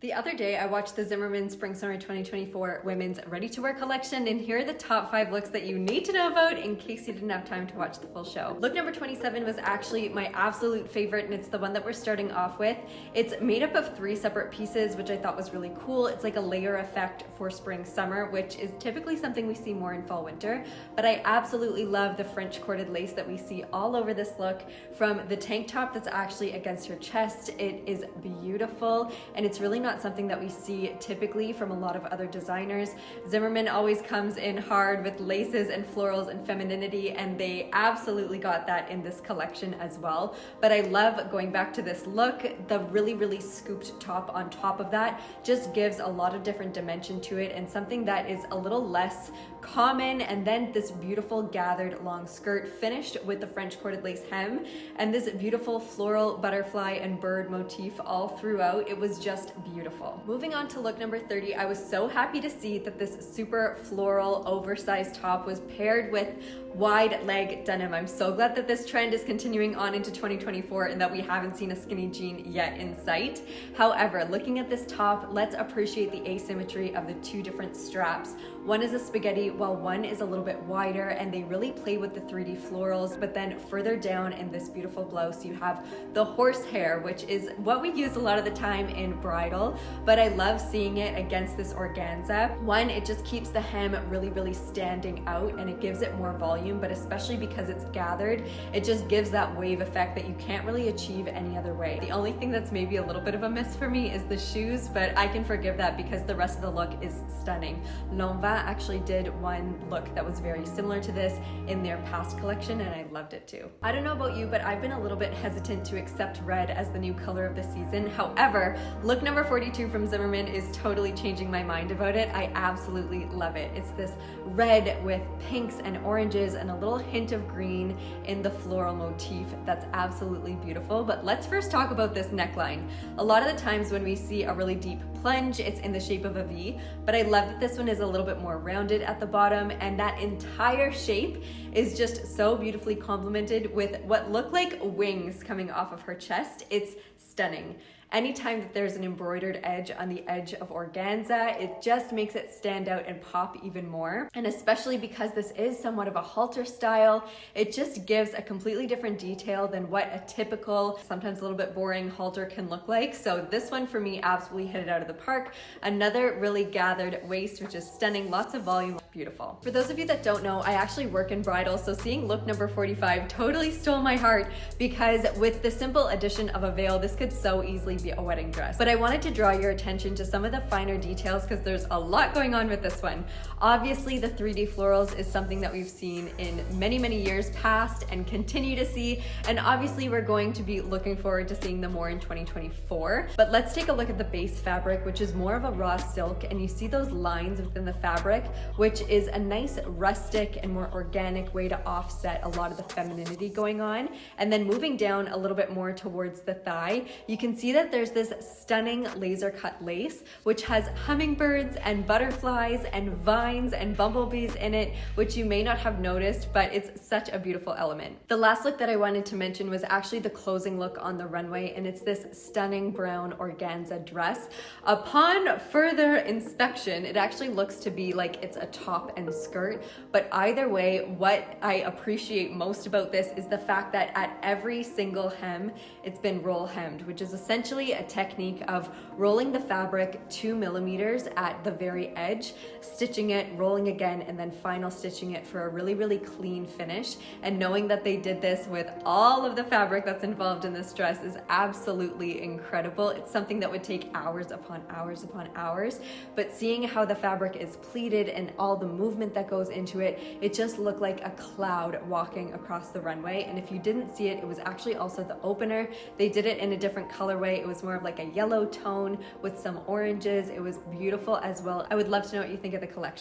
The other day, I watched the Zimmermann Spring/Summer 2024 Women's Ready-to-Wear collection, and here are the top 5 looks that you need to know about in case you didn't have time to watch the full show. Look number 27 was actually my absolute favorite, and it's the one that we're starting off with. It's made up of 3 separate pieces, which I thought was really cool. It's like a layer effect for spring/summer, which is typically something we see more in fall/winter, but I absolutely love the French corded lace that we see all over this look. From the tank top that's actually against her chest, it is beautiful, and it's really not something that we see typically from a lot of other designers. Zimmermann always comes in hard with laces and florals and femininity, and they absolutely got that in this collection as well. But I love going back to this look. The really scooped top on top of that just gives a lot of different dimension to it, and something that is a little less common. And then this beautiful gathered long skirt finished with the French corded lace hem and this beautiful floral butterfly and bird motif all throughout. It was just beautiful. Moving on to look number 30, I was so happy to see that this super floral oversized top was paired with wide leg denim. I'm so glad that this trend is continuing on into 2024 and that we haven't seen a skinny jean yet in sight. However, looking at this top, let's appreciate the asymmetry of the 2 different straps. One is a spaghetti while one is a little bit wider, and they really play with the 3D florals. But then further down in this beautiful blouse, you have the horsehair, which is what we use a lot of the time in bridal, but I love seeing it against this organza. One, it just keeps the hem really standing out and it gives it more volume, but especially because it's gathered, it just gives that wave effect that you can't really achieve any other way. The only thing that's maybe a little bit of a miss for me is the shoes, but I can forgive that because the rest of the look is stunning. Lanvin actually did one look that was very similar to this in their past collection, and I loved it too. I don't know about you, but I've been a little bit hesitant to accept red as the new color of the season. However, look number 42 from Zimmermann is totally changing my mind about it. I absolutely love it. It's this red with pinks and oranges and a little hint of green in the floral motif. That's absolutely beautiful. But let's first talk about this neckline. A lot of the times when we see a really deep plunge, it's in the shape of a V, but I love that this one is a little bit more rounded at the bottom, and that entire shape is just so beautifully complemented with what look like wings coming off of her chest. It's stunning. Anytime that there's an embroidered edge on the edge of organza, it just makes it stand out and pop even more. And especially because this is somewhat of a halter style, it just gives a completely different detail than what a typical, sometimes a little bit boring halter can look like. So this one for me absolutely hit it out of the park. Another really gathered waist, which is stunning, lots of volume, beautiful. For those of you that don't know, I actually work in bridal, so seeing look number 45 totally stole my heart, because with the simple addition of a veil, this could so easily be a wedding dress. But I wanted to draw your attention to some of the finer details because there's a lot going on with this one. Obviously, the 3D florals is something that we've seen in many years past and continue to see, and obviously we're going to be looking forward to seeing them more in 2024. But let's take a look at the base fabric, which is more of a raw silk, and you see those lines within the fabric, which is a nice rustic and more organic way to offset a lot of the femininity going on. And then moving down a little bit more towards the thigh, you can see that there's this stunning laser cut lace, which has hummingbirds and butterflies and vines and bumblebees in it, which you may not have noticed, but it's such a beautiful element. The last look that I wanted to mention was actually the closing look on the runway, and it's this stunning brown organza dress. Upon further inspection, it actually looks to be like it's a top and skirt, but either way, what I appreciate most about this is the fact that at every single hem, it's been roll hemmed, which is essentially a technique of rolling the fabric 2 millimeters at the very edge, stitching it, rolling again, and then final stitching it for a really clean finish. And knowing that they did this with all of the fabric that's involved in this dress is absolutely incredible. It's something that would take hours upon hours, but seeing how the fabric is pleated and all the movement that goes into it, it just looked like a cloud walking across the runway. And if you didn't see it, it was actually also the opener. They did it in a different colorway. It was more of like a yellow tone with some oranges. It was beautiful as well. I would love to know what you think of the collection.